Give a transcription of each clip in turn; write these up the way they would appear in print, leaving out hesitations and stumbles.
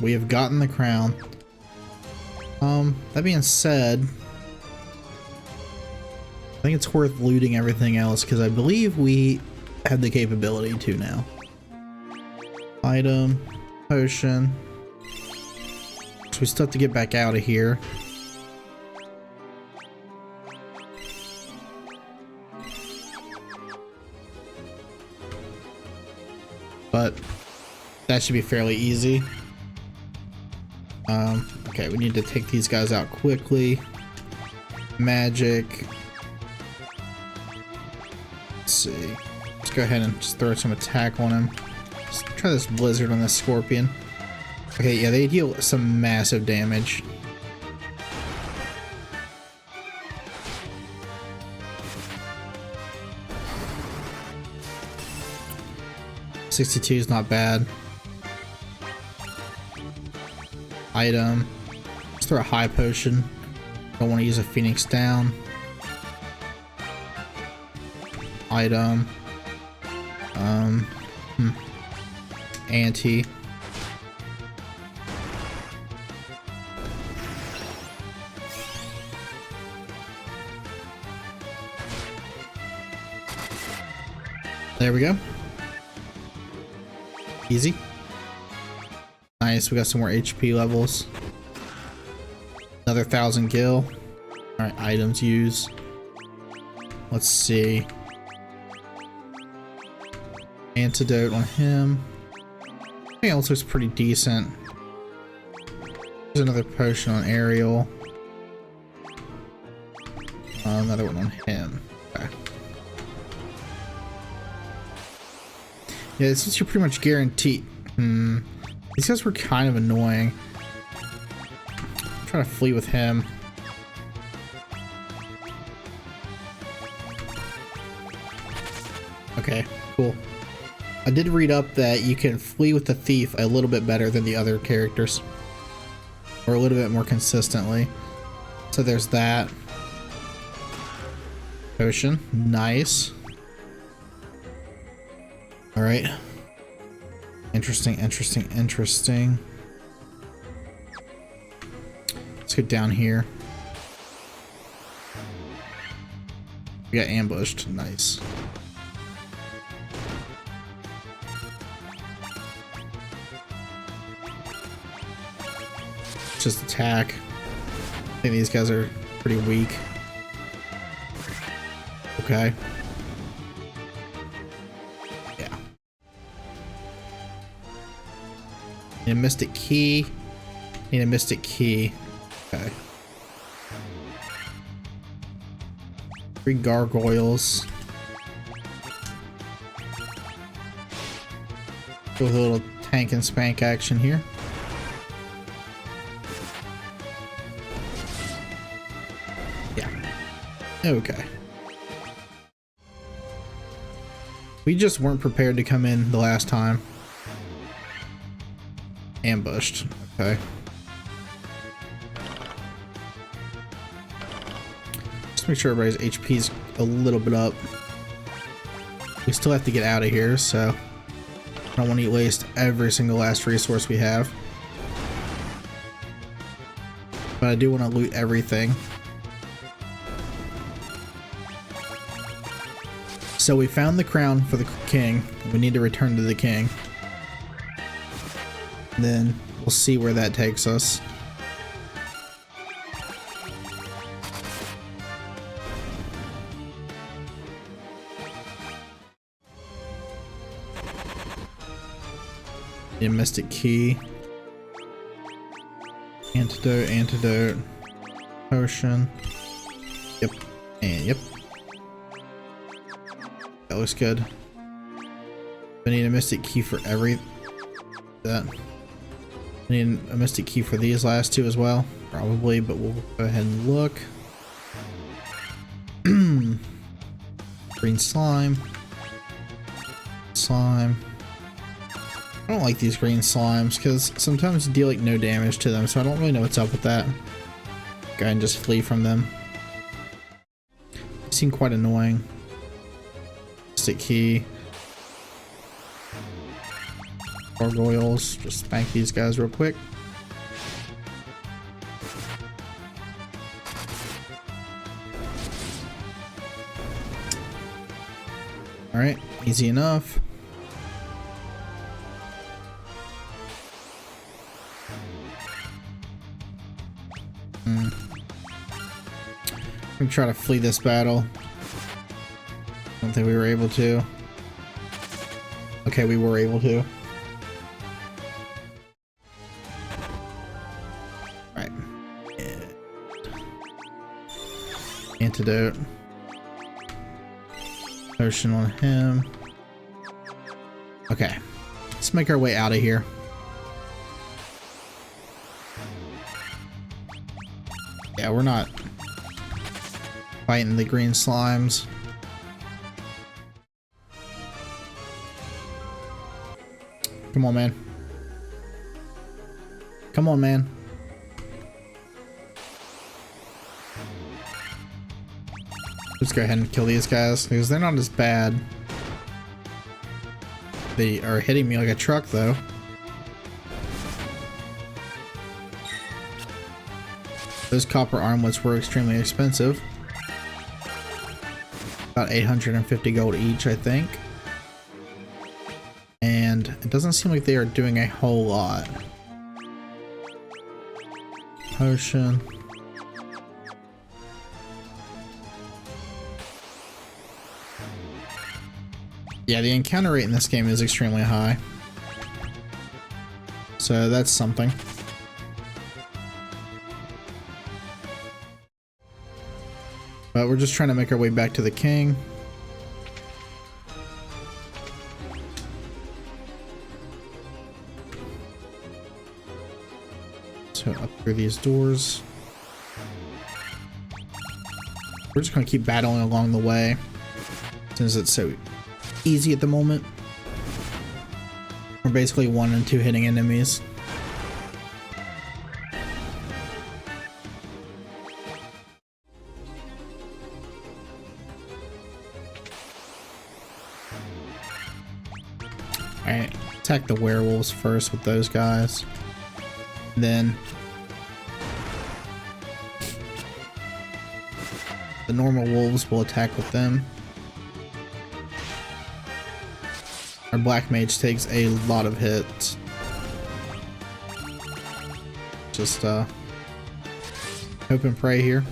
We have gotten the crown. That being said, I think it's worth looting everything else because I believe we have the capability to now. Item, potion. So we still have to get back out of here. But that should be fairly easy. Okay, we need to take these guys out quickly. Magic. Let's see. Let's go ahead and just throw some attack on him. Let's try this blizzard on this scorpion. Okay, yeah, they deal some massive damage. $62 is not bad. Item. Let's throw a high potion. Don't want to use a Phoenix down. Item. Anti. There we go. Easy. Nice, we got some more HP levels. Another 1,000 gil. Alright, items used. Let's see. Antidote on him. Everything else looks pretty decent. There's another potion on Ariel. Another one on him. Okay. Yeah, since you're pretty much guaranteed. These guys were kind of annoying. I'm trying to flee with him. Okay, cool. I did read up that you can flee with the thief a little bit better than the other characters. Or a little bit more consistently. So there's that. Potion. Nice. Alright. Interesting, interesting, interesting. Let's go down here. We got ambushed. Nice. Just attack. I think these guys are pretty weak. Okay. Yeah. Need a mystic key. Need a mystic key. Okay. 3 gargoyles. Go with a little tank and spank action here. Okay. We just weren't prepared to come in the last time. Ambushed. Okay. Just make sure everybody's HP's a little bit up. We still have to get out of here, so I don't want to waste every single last resource we have. But I do want to loot everything. So we found the crown for the king. We need to return to the king. And then we'll see where that takes us. The mystic key. Antidote, antidote. Potion. Yep. And yep. That looks good. I need a mystic key for every that. I need a mystic key for these last two as well, probably, but we'll go ahead and look. Green slime. Slime. I don't like these green slimes because sometimes you deal like no damage to them, so I don't really know what's up with that. Go ahead and just flee from them. They seem quite annoying. Mystic key. Gargoyles. Just spank these guys real quick. Alright, easy enough. I'm gonna try to flee this battle. Don't think we were able to. Okay, we were able to. Right. Antidote. Potion on him. Okay. Let's make our way out of here. Yeah, we're not fighting the green slimes. Come on, man. Come on, man. Let's go ahead and kill these guys because they're not as bad. They are hitting me like a truck, though. Those copper armlets were extremely expensive. About 850 gold each, I think. And it doesn't seem like they are doing a whole lot. Potion. Yeah, the encounter rate in this game is extremely high. So that's something. But we're just trying to make our way back to the king. So up through these doors. We're just going to keep battling along the way since it's so easy at the moment. We're basically 1 and 2 hitting enemies. Alright, attack the werewolves first with those guys. Then the normal wolves will attack with them. Our black mage takes a lot of hits. Just hope and pray here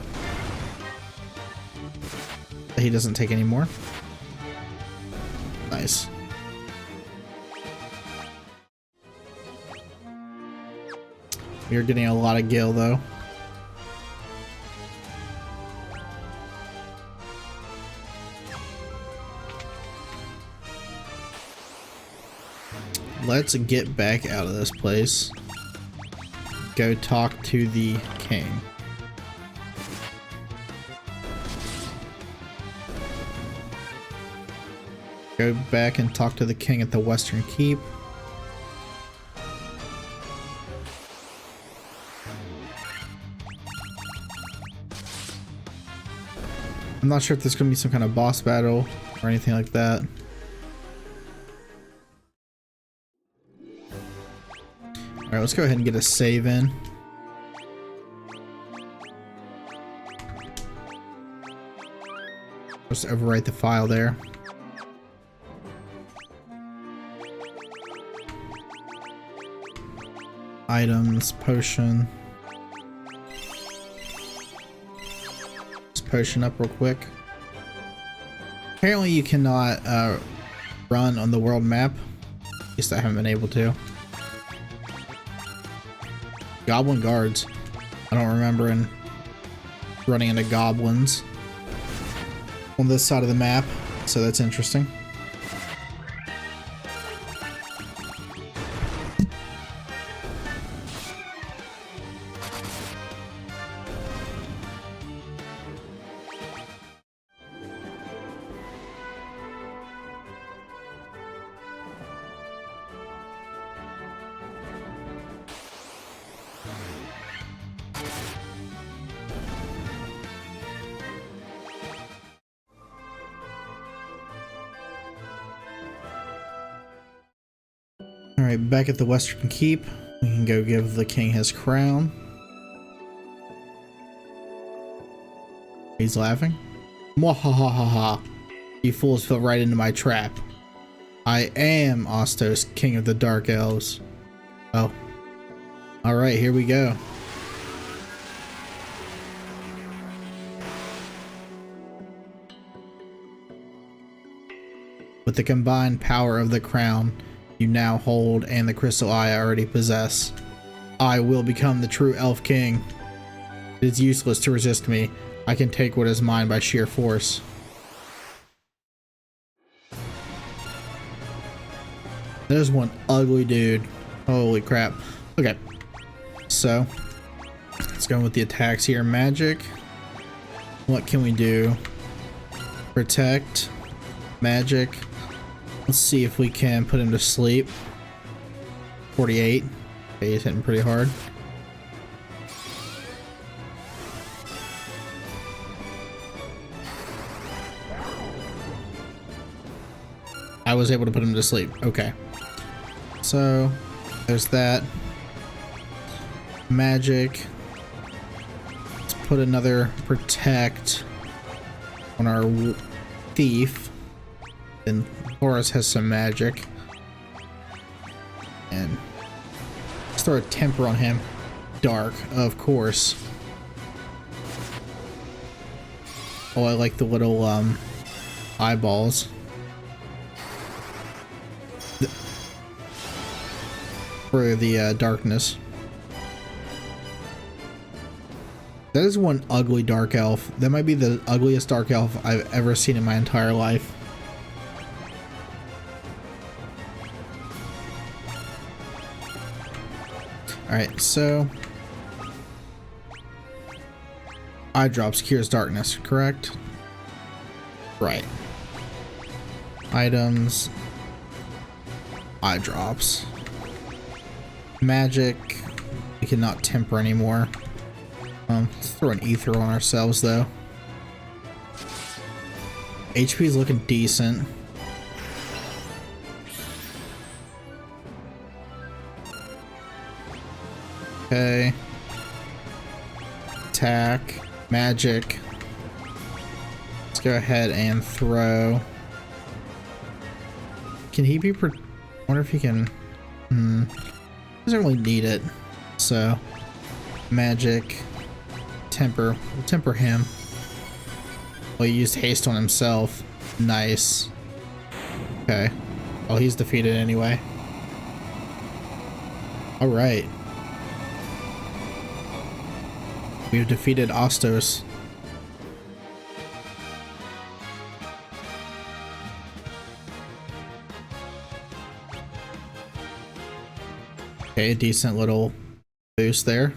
that he doesn't take any more. Nice. You're getting a lot of gil though. Let's get back out of this place. Go talk to the king. Go back and talk to the king at the Western Keep. I'm not sure if there's going to be some kind of boss battle or anything like that. Alright, let's go ahead and get a save in. Just overwrite the file there. Items, potion. Let's potion up real quick. Apparently you cannot run on the world map. At least I haven't been able to. Goblin guards. I don't remember running into goblins on this side of the map, so that's interesting. Alright, back at the Western Keep. We can go give the king his crown. He's laughing. Mwahahaha. You fools fell right into my trap. I am Astos, king of the Dark Elves. Oh. Alright, here we go. With the combined power of the crown you now hold and the crystal eye I already possess, I will become the true elf king. It is useless to resist me. I can take what is mine by sheer force. There's one ugly dude. Holy crap. Okay. So, let's go with the attacks here. Magic. What can we do? Protect. Magic. Let's see if we can put him to sleep. 48. Okay, he's hitting pretty hard. I was able to put him to sleep. Okay. So, there's that. Magic. Let's put another protect on our thief. And Horus has some magic. And let's throw a temper on him. Dark, of course. Oh, I like the little eyeballs. For the darkness. That is one ugly dark elf. That might be the ugliest dark elf I've ever seen in my entire life. Alright, so eye drops cures darkness, correct? Right. Items. Eye drops. Magic. We cannot temper anymore. Let's throw an ether on ourselves though. HP is looking decent. Okay. Attack. Magic. Let's go ahead and throw. Can he be I wonder if he can. Doesn't really need it. So, magic. Temper. We'll temper him. Well, he used haste on himself. Nice. Okay. Oh, he's defeated anyway. Alright. We've defeated Astos. Okay, decent little boost there.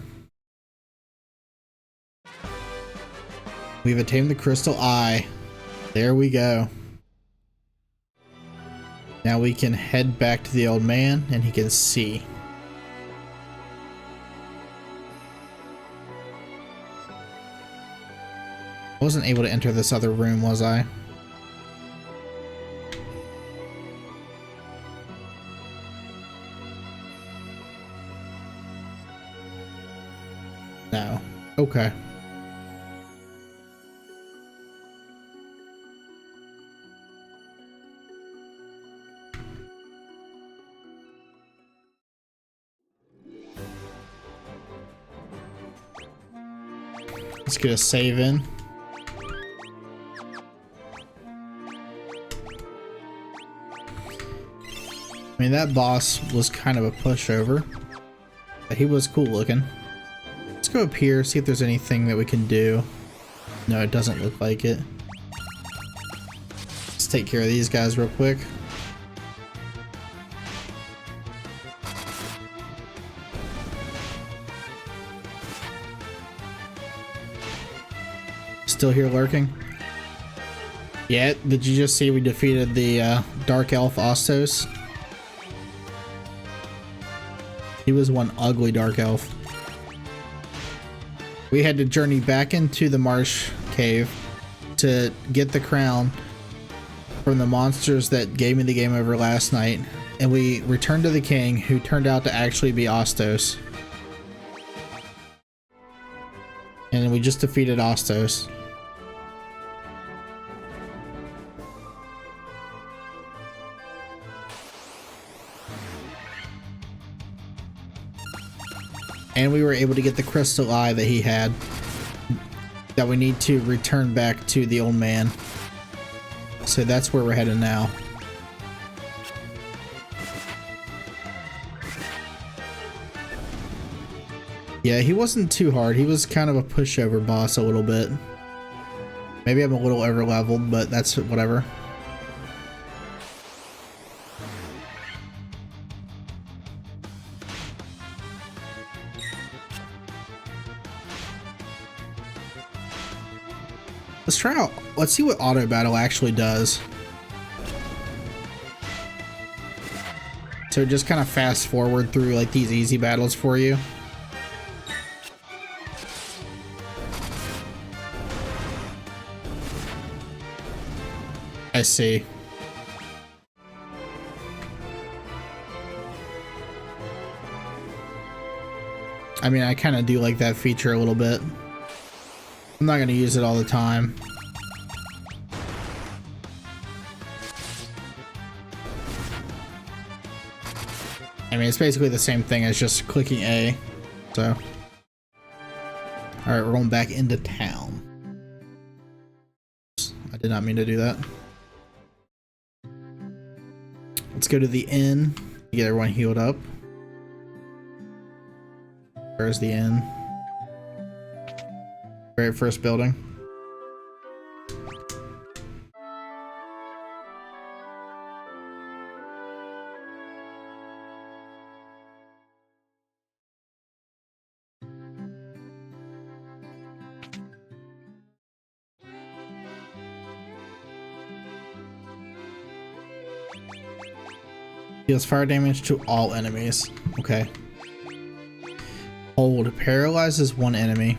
We've attained the crystal eye. There we go. Now we can head back to the old man and he can see. I wasn't able to enter this other room, was I? No. Okay. Let's get a save in. I mean, that boss was kind of a pushover, but he was cool looking. Let's go up here, see if there's anything that we can do. No, it doesn't look like it. Let's take care of these guys real quick. Still here lurking? Yeah, did you just see we defeated the Dark Elf Astos? He was one ugly Dark Elf. We had to journey back into the marsh cave to get the crown from the monsters that gave me the game over last night. and we returned to the king, who turned out to actually be Astos. And we just defeated Astos. And we were able to get the crystal eye that he had, that we need to return back to the old man. So that's where we're headed now. Yeah, he wasn't too hard. He was kind of a pushover boss a little bit. Maybe I'm a little over leveled, but that's whatever. Let's try out. Let's see what auto battle actually does. So just kind of fast forward through like these easy battles for you. I see. I mean, I kind of do like that feature a little bit. I'm not going to use it all the time. I mean, it's basically the same thing as just clicking A. So, all right, we're going back into town. I did not mean to do that. Let's go to the inn to get everyone healed up. Where's the inn? Very first building. Deals fire damage to all enemies. Okay. Hold paralyzes one enemy.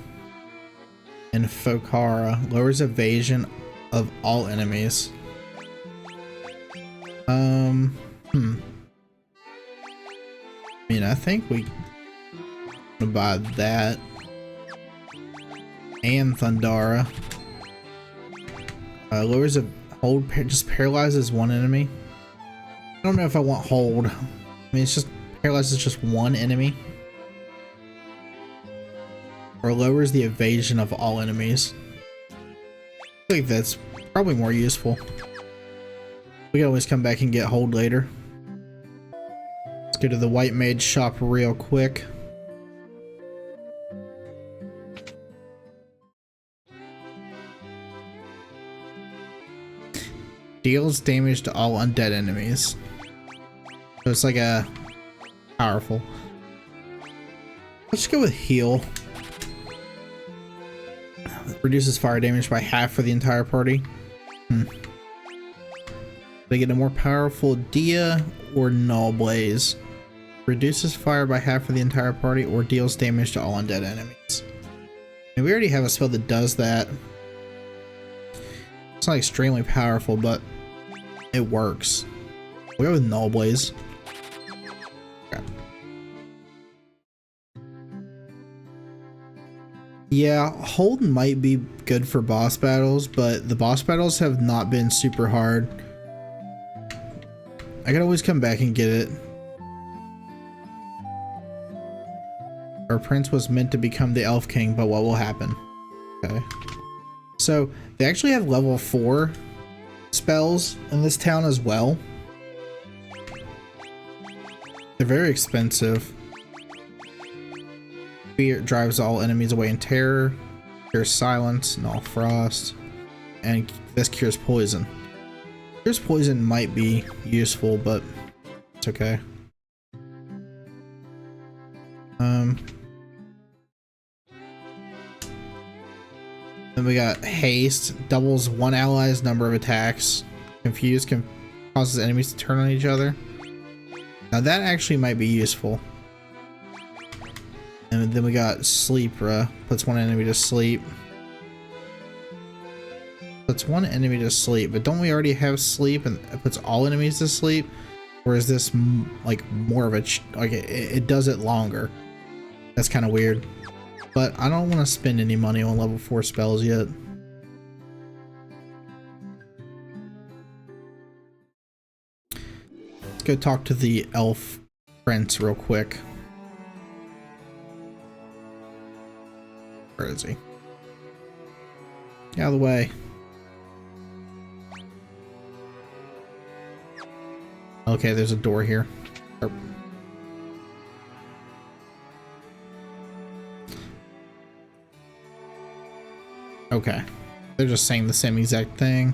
And Fokara lowers evasion of all enemies. I mean, I think we gonna buy that and Thundara. Lowers a hold, just paralyzes one enemy. I don't know if I want hold. I mean, it's just paralyzes just one enemy. Or lowers the evasion of all enemies. I think that's probably more useful. We can always come back and get hold later. Let's go to the White Mage shop real quick. Deals damage to all undead enemies. So it's like a powerful. Let's go with heal. Reduces fire damage by half for the entire party. They get a more powerful Dia or Null Blaze. Reduces fire by half for the entire party or deals damage to all undead enemies. And we already have a spell that does that. It's not extremely powerful, but it works. We'll go with Null Blaze. Okay. Yeah, hold might be good for boss battles, but the boss battles have not been super hard. I can always come back and get it. Our prince was meant to become the Elf King, but what will happen? Okay. So, they actually have level 4 spells in this town as well. They're very expensive. Fear drives all enemies away in terror. Cures silence and all frost. And this cures poison. Cures poison might be useful, but it's okay. Then we got haste, doubles one ally's number of attacks. Confuse causes enemies to turn on each other. Now that actually might be useful. And then we got sleep, puts one enemy to sleep. Puts one enemy to sleep, but don't we already have sleep and it puts all enemies to sleep? Or is this like more of a like it does it longer? That's kind of weird. But I don't want to spend any money on level 4 spells yet. Let's go talk to the elf prince real quick. Where is he? Get out of the way. Okay, there's a door here. Okay. They're just saying the same exact thing.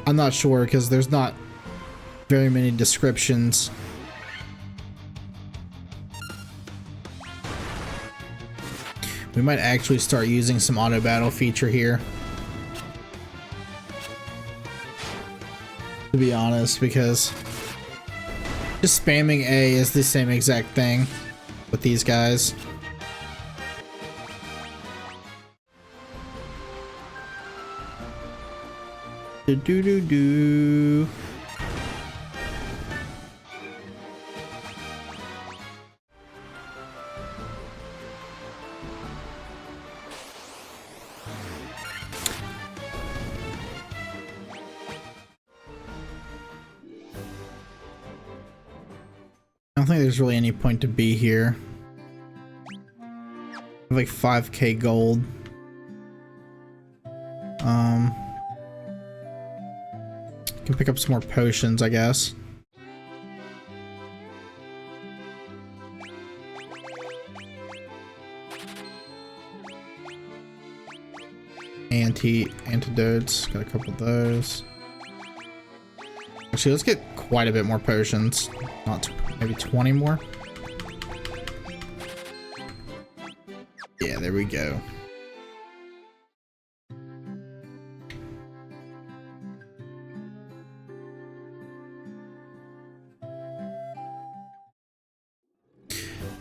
I'm not sure because there's not very many descriptions. We might actually start using some auto battle feature here, to be honest, because just spamming A is the same exact thing with these guys. Do. I don't think there's really any point to be here. I have like 5k gold. Can pick up some more potions, I guess. Antidotes, got a couple of those. Actually, let's get quite a bit more potions. Not maybe 20 more. Yeah, there we go.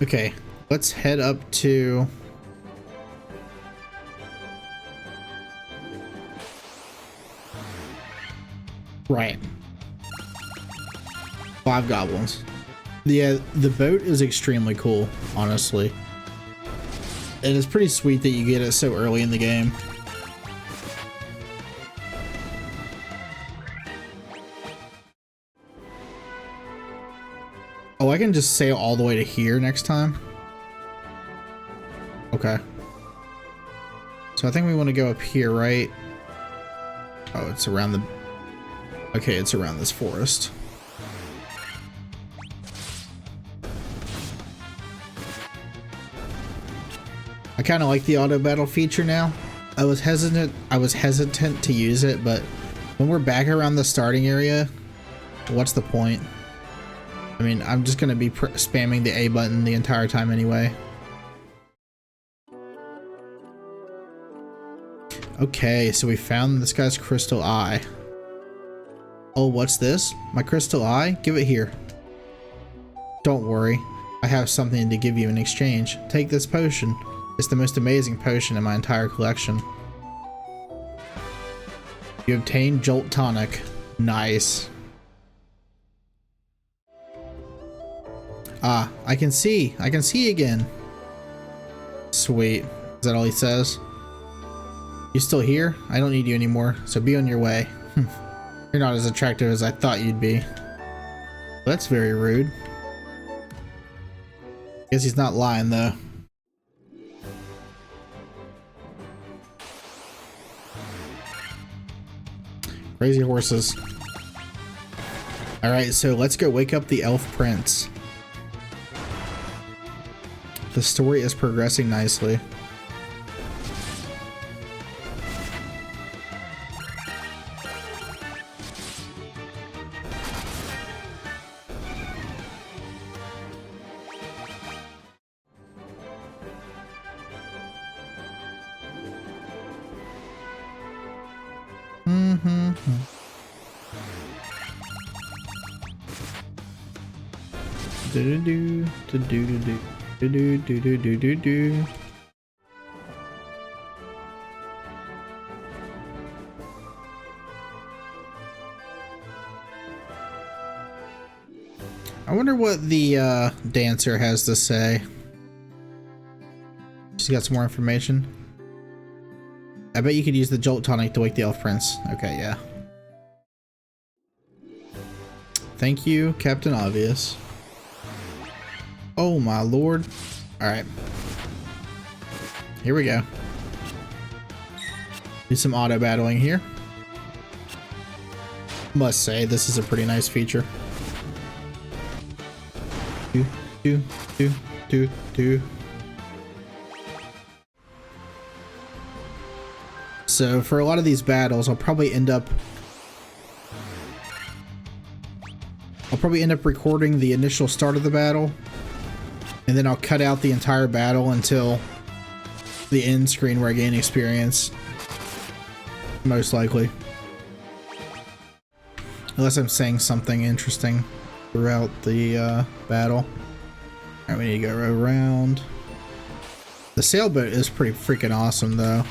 Okay, let's head up to... Right. 5 goblins. Yeah, the boat is extremely cool, honestly. It is pretty sweet that you get it so early in the game. Oh, I can just sail all the way to here next time? Okay. So I think we want to go up here, right? Oh, it's around the... Okay, it's around this forest. I kind of like the auto battle feature now. I was hesitant to use it, but when we're back around the starting area, what's the point? I mean, I'm just gonna be spamming the A button the entire time anyway. Okay, so we found this guy's crystal eye. Oh, what's this? My crystal eye? Give it here. Don't worry, I have something to give you in exchange. Take this potion. It's the most amazing potion in my entire collection. You obtain Jolt Tonic. Nice. Ah, I can see again. Sweet. Is that all he says? You still here? I don't need you anymore, so be on your way. You're not as attractive as I thought you'd be. That's very rude. Guess he's not lying though. Crazy horses. Alright, so let's go wake up the elf prince. The story is progressing nicely. Do do do do do do do do do do do. I wonder what the dancer has to say. She's got some more information. I bet you could use the Jolt Tonic to wake the Elf Prince. Okay, yeah. Thank you, Captain Obvious. Oh my lord. Alright. Here we go. Do some auto battling here. Must say, this is a pretty nice feature. Do. So for a lot of these battles, I'll probably end up recording the initial start of the battle, and then I'll cut out the entire battle until the end screen where I gain experience. Most likely. Unless I'm saying something interesting throughout the battle. Alright, we need to go around. The sailboat is pretty freaking awesome though.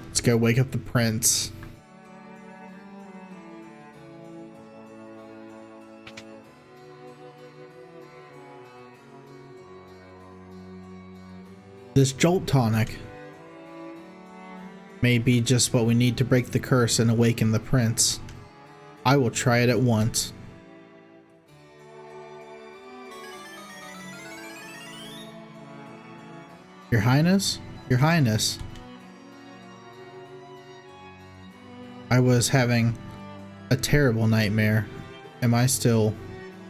Let's go wake up the prince. This Jolt Tonic may be just what we need to break the curse and awaken the prince. I will try it at once. Your Highness? Your Highness. I was having a terrible nightmare. Am I still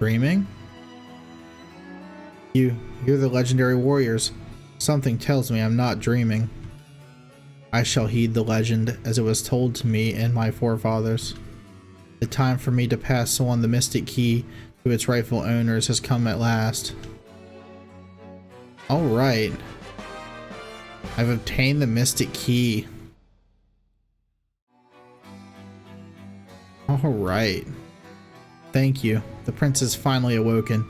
dreaming? You're the legendary warriors. Something tells me I'm not dreaming. I shall heed the legend as it was told to me and my forefathers. The time for me to pass on the mystic key to its rightful owners has come at last. Alright. I've obtained the mystic key. Alright. Thank you. The prince is finally awoken.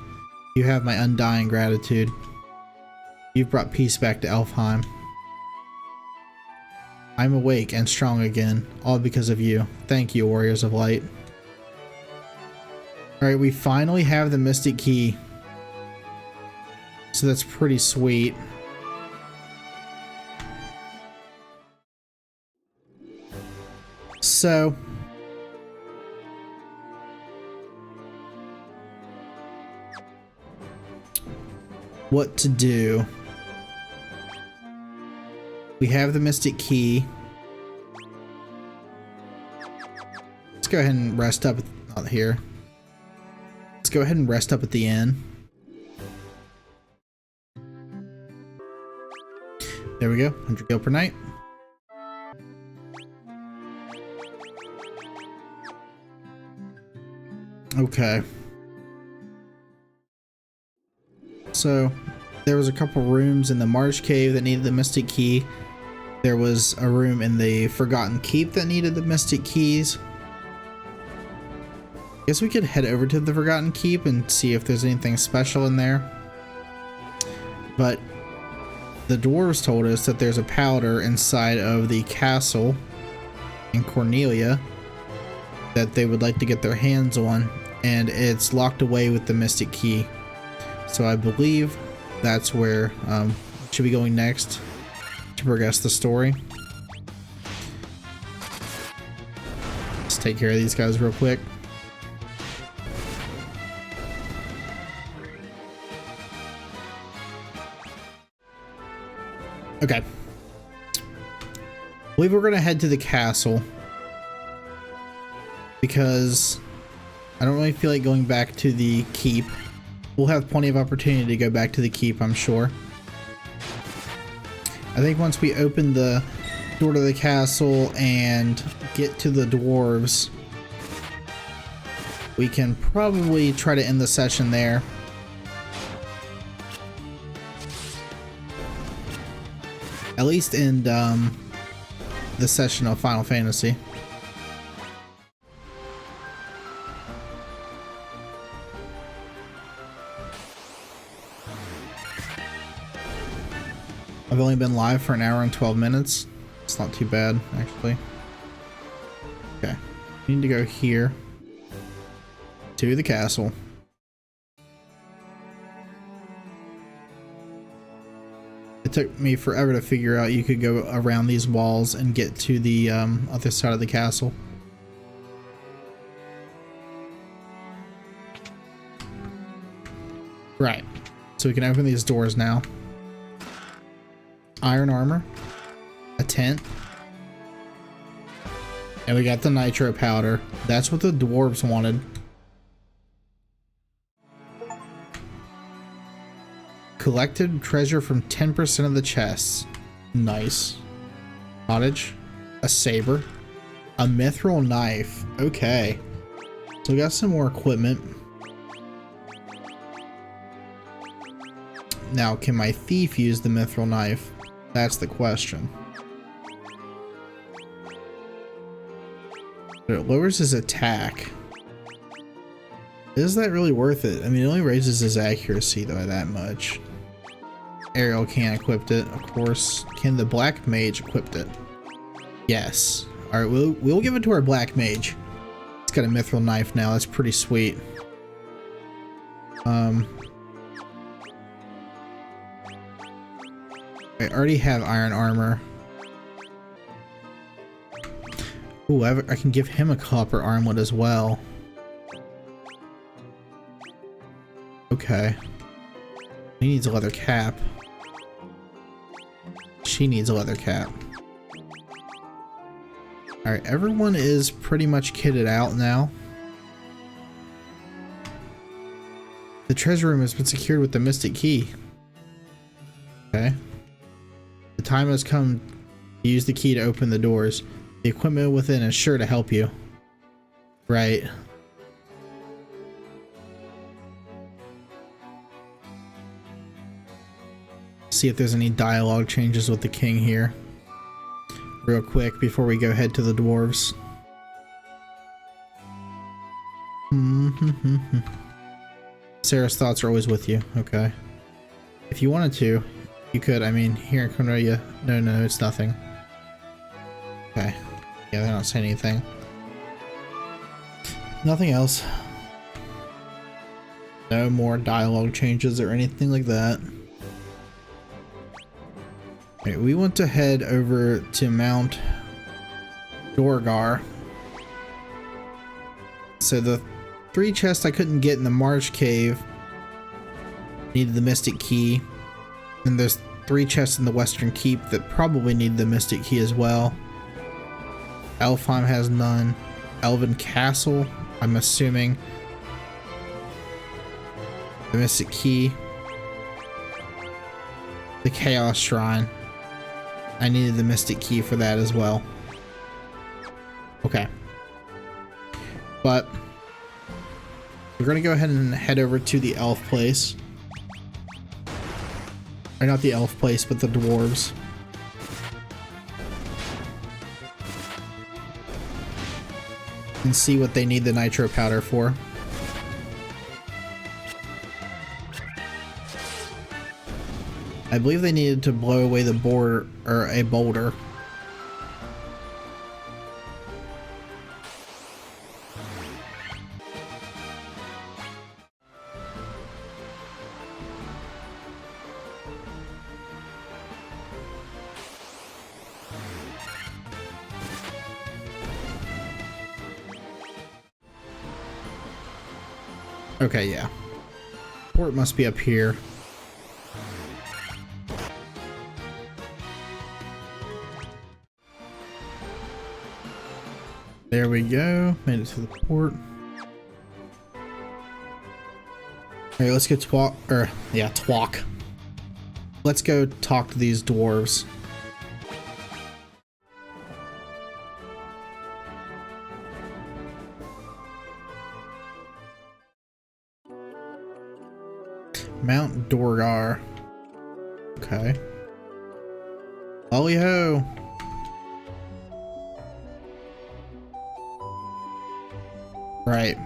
You have my undying gratitude. You've brought peace back to Elfheim. I'm awake and strong again, all because of you. Thank you, Warriors of Light. Alright, we finally have the mystic key. So that's pretty sweet. So what to do? We have the mystic key. Let's go ahead and rest up out here. Let's go ahead and rest up at the inn. There we go, 100 gil per night. Okay. So, there was a couple rooms in the Marsh Cave that needed the Mystic Key. There was a room in the Forgotten Keep that needed the Mystic Keys. Guess we could head over to the Forgotten Keep and see if there's anything special in there. But the dwarves told us that there's a powder inside of the castle in Cornelia that they would like to get their hands on, and it's locked away with the Mystic Key. So I believe that's where we should be going next to progress the story. Let's take care of these guys real quick. Okay. I believe we're going to head to the castle because I don't really feel like going back to the keep. We'll have plenty of opportunity to go back to the keep, I'm sure. I think once we open the door to the castle and get to the dwarves, we can probably try to end the session there At least in the session of Final Fantasy. I've only been live for an hour and 12 minutes. It's not too bad, actually. Okay. We need to go here to the castle. It took me forever to figure out you could go around these walls and get to the other side of the castle. Right. So we can open these doors now. Iron armor, a tent, and we got the nitro powder. That's what the dwarves wanted. Collected treasure from 10% of the chests. Nice. Cottage, a saber, a mithril knife. Okay. So we got some more equipment. Now, can my thief use the mithril knife? That's the question. But it lowers his attack. Is that really worth it? I mean, it only raises his accuracy by that much. Ariel can't equip it, of course. Can the black mage equip it? Yes. Alright, we'll give it to our black mage. It's got a mithril knife now. That's pretty sweet. I already have iron armor. Ooh, I can give him a copper armlet as well. Okay. He needs a leather cap. She needs a leather cap. Alright, everyone is pretty much kitted out now. The treasure room has been secured with the mystic key. Okay. The time has come to use the key to open the doors. The equipment within is sure to help you. Right. See if there's any dialogue changes with the king here. Real quick before we go head to the dwarves. Sarah's thoughts are always with you. Okay. If you wanted to, you could. I mean, here in Cornelia. No, it's nothing. Okay. Yeah, they're not saying anything. Nothing else. No more dialogue changes or anything like that. Okay, we want to head over to Mount Dorgar. So the 3 chests I couldn't get in the Marsh Cave needed the Mystic Key. And there's 3 chests in the Western Keep that probably need the Mystic Key as well. Elfheim has none. Elven Castle, I'm assuming. The Mystic Key. The Chaos Shrine. I needed the Mystic Key for that as well. Okay. But we're going to go ahead and head over to the elf place. Or not the elf place, but the dwarves. And see what they need the nitro powder for. I believe they needed to blow away the boulder, or a boulder. Okay, yeah. Port must be up here. There we go. Made it to the port. Alright, let's go twalk. Let's go talk to these dwarves. Mount Dorgar. Okay. Ollie ho! Right.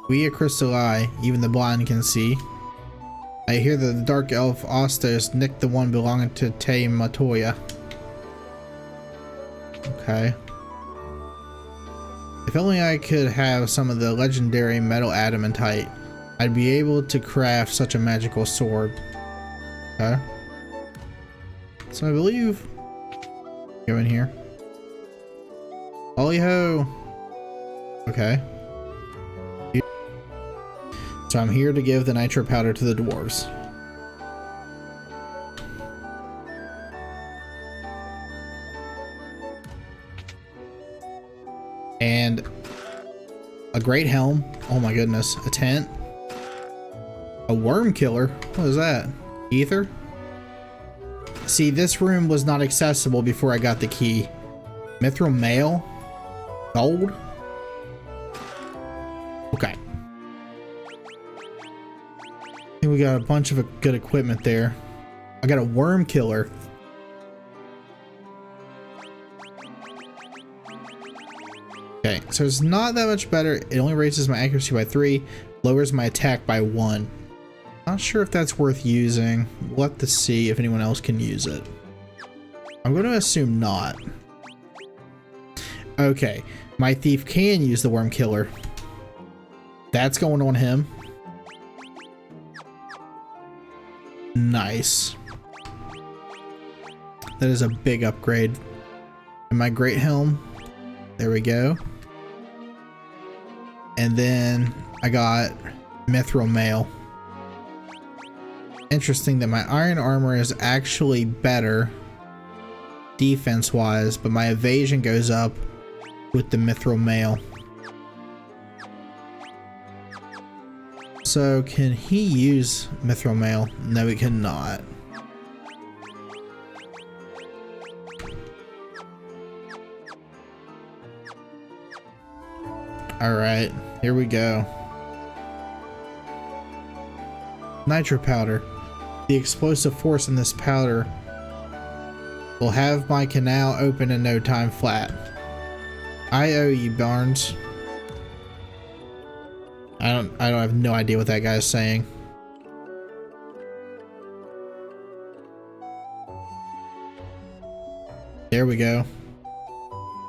We a crystal eye, even the blind can see. I hear that the dark elf Astos nicked the one belonging to Te Matoya. Okay. If only I could have some of the legendary metal adamantite, I'd be able to craft such a magical sword. Okay. So I believe... Go in here. Ollie ho! Okay. So I'm here to give the nitro powder to the dwarves. And a great helm. Oh my goodness. A tent. A worm killer. What is that? Ether? See, this room was not accessible before I got the key. Mithril mail? Gold? Okay. I think we got a bunch of good equipment there. I got a worm killer. Okay, so it's not that much better. It only raises my accuracy by 3, lowers my attack by 1. Not sure if that's worth using. We'll have to see if anyone else can use it. I'm going to assume not. Okay, my thief can use the worm killer. That's going on him. Nice. That is a big upgrade. And my great helm. There we go. And then I got mithril mail. Interesting that my iron armor is actually better defense wise, but my evasion goes up with the mithril mail. So can he use mithril mail? No, he cannot. Alright, here we go. Nitro powder. The explosive force in this powder will have my canal open in no time flat. I owe you, Barnes. I have no idea what that guy's saying. There we go.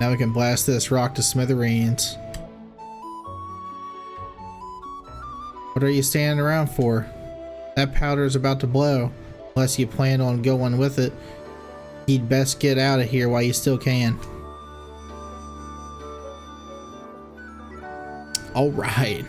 Now we can blast this rock to smithereens. What are you standing around for? That powder is about to blow. Unless you plan on going with it, you'd best get out of here while you still can. All right.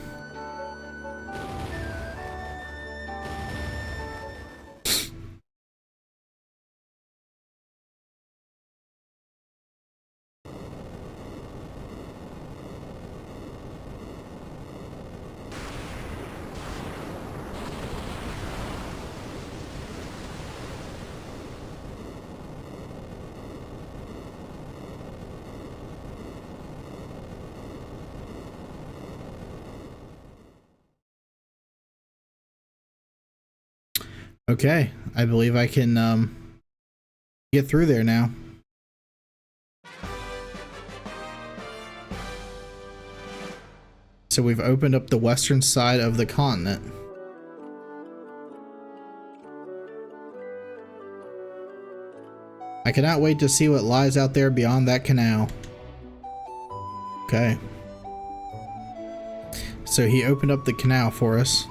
Okay, I believe I can get through there now. So we've opened up the western side of the continent. I cannot wait to see what lies out there beyond that canal. Okay. So he opened up the canal for us.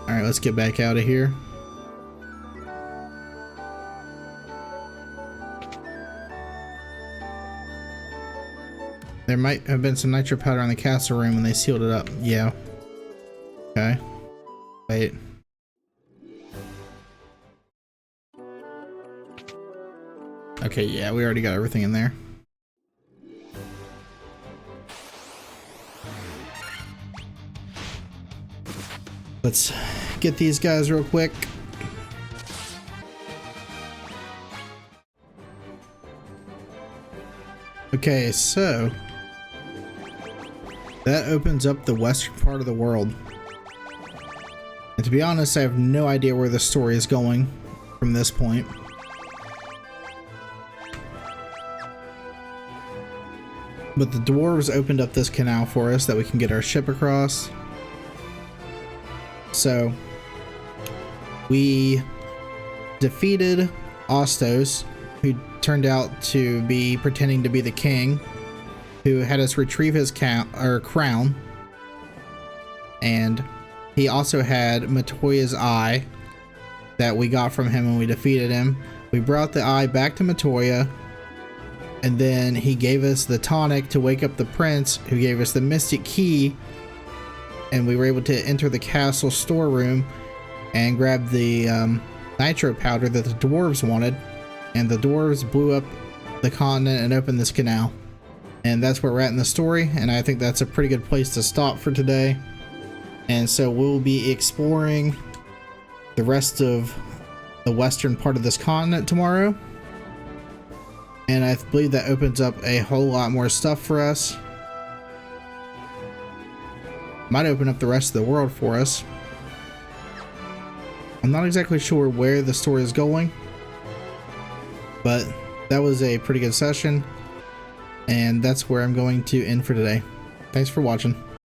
Alright, let's get back out of here. There might have been some nitro powder in the castle room when they sealed it up. Yeah. Okay. Wait. Okay, yeah, we already got everything in there. Let's get these guys real quick. Okay, so That opens up the western part of the world. And to be honest, I have no idea where the story is going from this point. But the dwarves opened up this canal for us that we can get our ship across. So we defeated Astos, who turned out to be pretending to be the king, who had us retrieve his crown. And he also had Matoya's eye that we got from him when we defeated him. We brought the eye back to Matoya, and then he gave us the tonic to wake up the prince, who gave us the mystic key, and we were able to enter the castle storeroom and grab the nitro powder that the dwarves wanted, and the dwarves blew up the continent and opened this canal. And that's where we're at in the story, and I think that's a pretty good place to stop for today. And so we'll be exploring the rest of the western part of this continent tomorrow. And I believe that opens up a whole lot more stuff for us. Might open up the rest of the world for us. I'm not exactly sure where the story is going, but that was a pretty good session, and that's where I'm going to end for today. Thanks for watching.